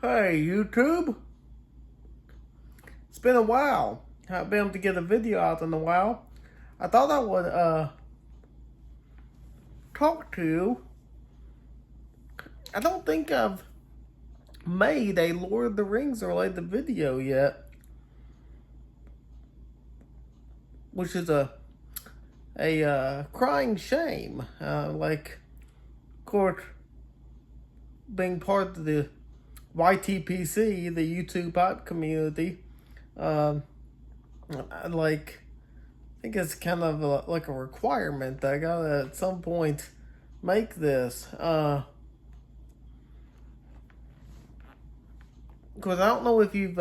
Hey YouTube, it's been a while. I haven't been able to get a video out in a while. I thought I would talk to you. I don't think I've made a Lord of the Rings related video yet, which is a crying shame. Of course, being part of the YTPC, the YouTube pop community, I think it's kind of like a requirement that I gotta at some point make this. Because I don't know if you've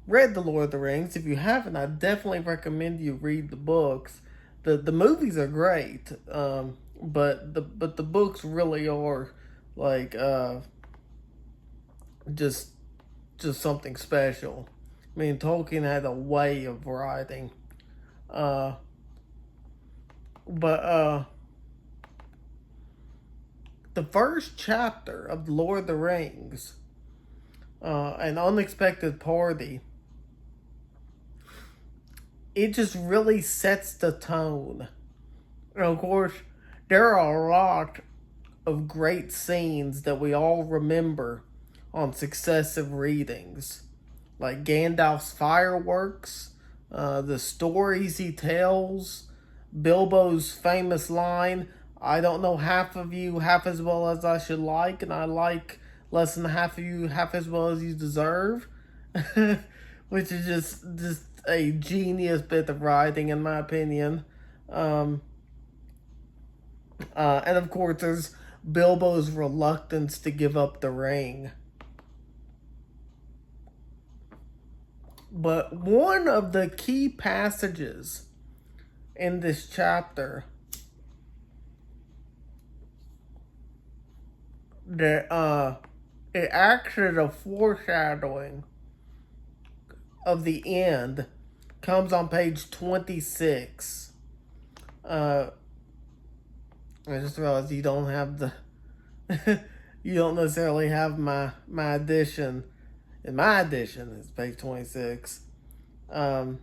read The Lord of the Rings. If you haven't, I definitely recommend you read the books. The movies are great, but the books really are like just something special. I mean, Tolkien had a way of writing. But the first chapter of The Lord of the Rings, An Unexpected Party, it just really sets the tone. And of course, there are a lot of great scenes that we all remember on successive readings, like Gandalf's fireworks, the stories he tells, Bilbo's famous line, "I don't know half of you half as well as I should like, and I like less than half of you half as well as you deserve," which is just a genius bit of writing, in my opinion. And of course, there's Bilbo's reluctance to give up the ring. But one of the key passages in this chapter that it acts as a foreshadowing of the end comes on page 26. I just realized you don't have the you don't necessarily have my edition. In my edition, it's page 26. But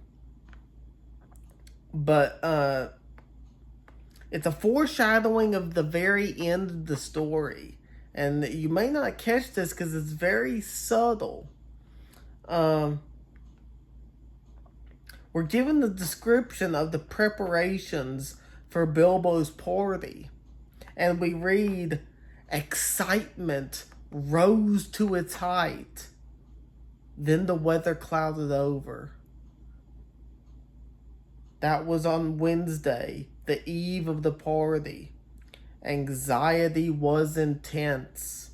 it's a foreshadowing of the very end of the story. And you may not catch this because it's very subtle. We're given the description of the preparations for Bilbo's party. And we read, "Excitement rose to its height. Then the weather clouded over." That was on Wednesday, the eve of the party. Anxiety was intense.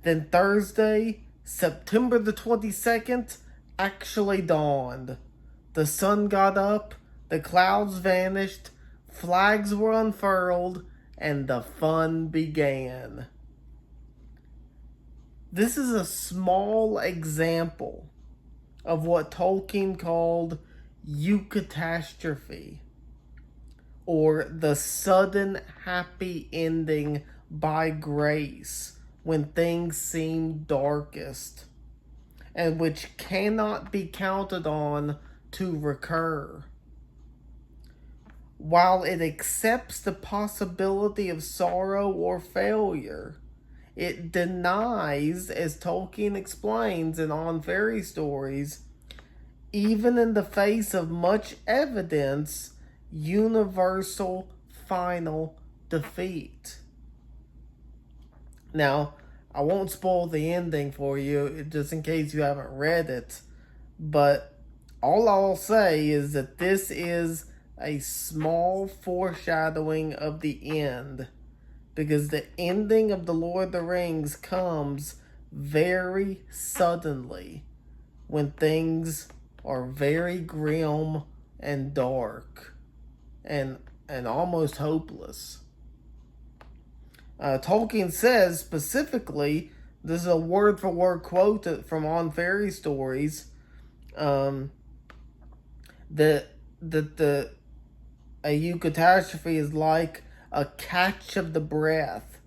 Then Thursday, September the 22nd, actually dawned. The sun got up, the clouds vanished, flags were unfurled, and the fun began. This is a small example of what Tolkien called Eucatastrophe, or the sudden happy ending by grace when things seem darkest, and which cannot be counted on to recur. While it accepts the possibility of sorrow or failure, it denies, as Tolkien explains in On Fairy Stories, even in the face of much evidence, universal final defeat. Now, I won't spoil the ending for you, just in case you haven't read it, but all I'll say is that this is a small foreshadowing of the end, because the ending of The Lord of the Rings comes very suddenly when things are very grim and dark and almost hopeless. Tolkien says specifically, this is a word-for-word quote from On Fairy Stories, that a eucatastrophe is like a catch of the breath,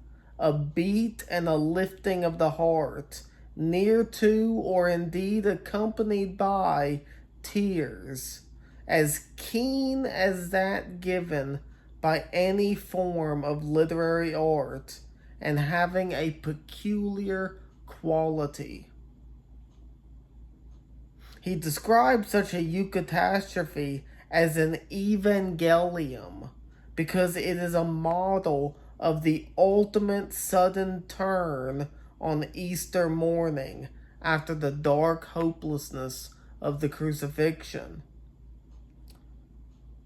a beat and a lifting of the heart, near to or indeed accompanied by tears, as keen as that given by any form of literary art, and having a peculiar quality. He described such a eucatastrophe as an evangelium because it is a model of the ultimate sudden turn on Easter morning after the dark hopelessness of the crucifixion.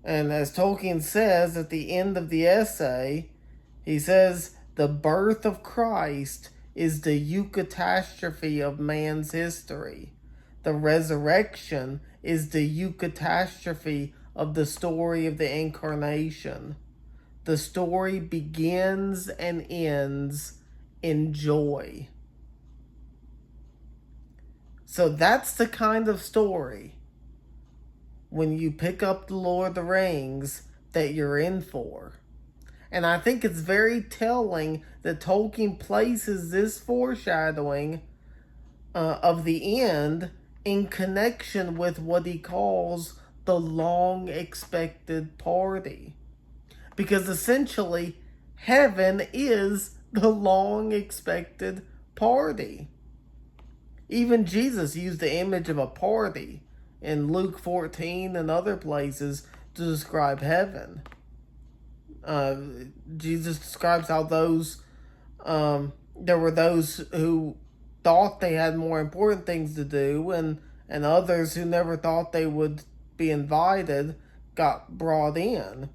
And as Tolkien says at the end of the essay, he says, the birth of Christ is the eucatastrophe of man's history. The resurrection is the eucatastrophe of the story of the incarnation. The story begins and ends in joy. So that's the kind of story, when you pick up The Lord of the Rings, that you're in for. And I think it's very telling that Tolkien places this foreshadowing of the end in connection with what he calls the long expected party. Because essentially, heaven is the long expected party. Even Jesus used the image of a party in Luke 14 and other places to describe heaven. Jesus describes how there were those who thought they had more important things to do, and others who never thought they would be invited got brought in.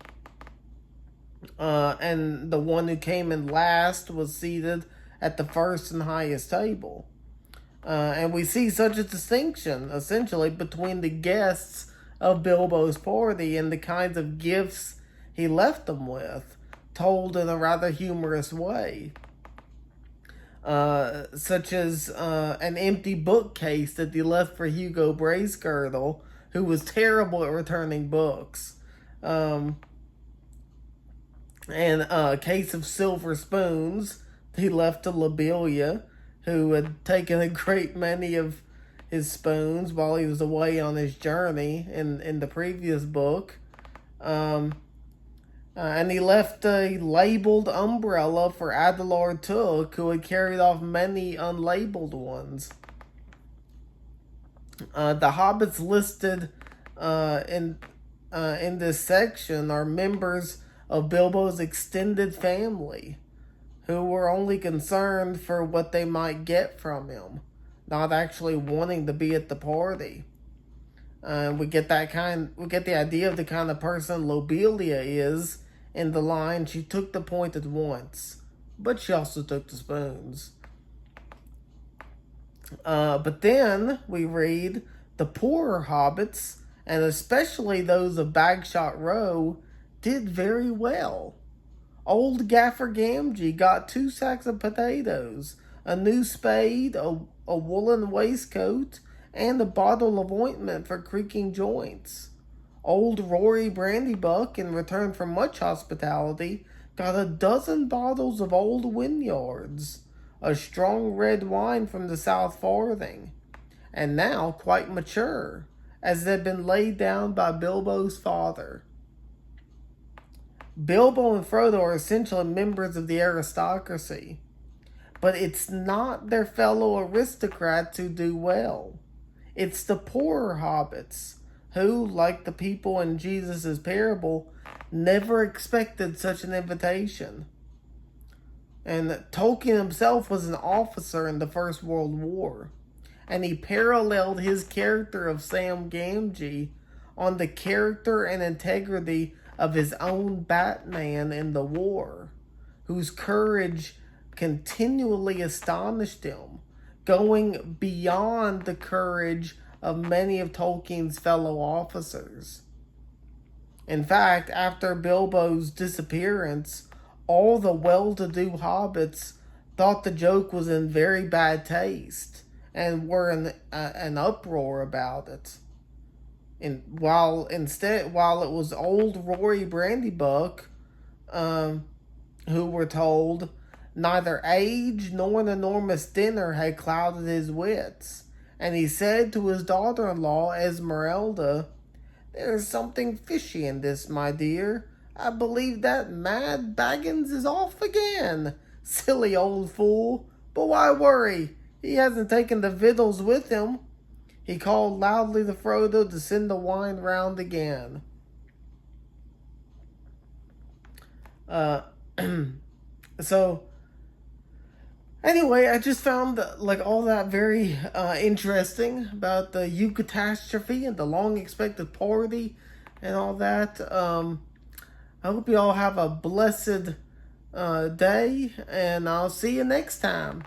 And the one who came in last was seated at the first and highest table. And we see such a distinction, essentially, between the guests of Bilbo's party and the kinds of gifts he left them with, told in a rather humorous way. Such as an empty bookcase that he left for Hugo Bracegirdle, who was terrible at returning books. And a case of silver spoons he left to Lobelia, who had taken a great many of his spoons while he was away on his journey in the previous book. And he left a labeled umbrella for Adelard Took, who had carried off many unlabeled ones. The hobbits listed in this section are members of Bilbo's extended family, who were only concerned for what they might get from him, not actually wanting to be at the party. We get the idea of the kind of person Lobelia is in the line, she took the point at once, but she also took the spoons. But then we read the poorer hobbits, and especially those of Bagshot Row, did very well. Old Gaffer Gamgee got 2 sacks of potatoes, a new spade, a woolen waistcoat, and a bottle of ointment for creaking joints. Old Rory Brandybuck, in return for much hospitality, got a dozen bottles of old Wynyards, a strong red wine from the South Farthing, and now quite mature, as it had been laid down by Bilbo's father. Bilbo and Frodo are essentially members of the aristocracy, but it's not their fellow aristocrats who do well. It's the poorer hobbits, who, like the people in Jesus' parable, never expected such an invitation. And Tolkien himself was an officer in the First World War, and he paralleled his character of Sam Gamgee on the character and integrity of his own Batman in the war, whose courage continually astonished him, going beyond the courage of many of Tolkien's fellow officers. In fact, after Bilbo's disappearance, all the well-to-do hobbits thought the joke was in very bad taste and were in an uproar about it. And while it was old Rory Brandybuck, who were told Neither age nor an enormous dinner had clouded his wits, and he said to his daughter-in-law, Esmeralda, "There's something fishy in this, my dear. I believe that mad Baggins is off again. Silly old fool. But why worry? He hasn't taken the victuals with him." He called loudly to Frodo to send the wine round again. Uh, so, anyway, I just found all that very interesting about the Eucatastrophe and the long expected party and all that. I hope you all have a blessed day, and I'll see you next time.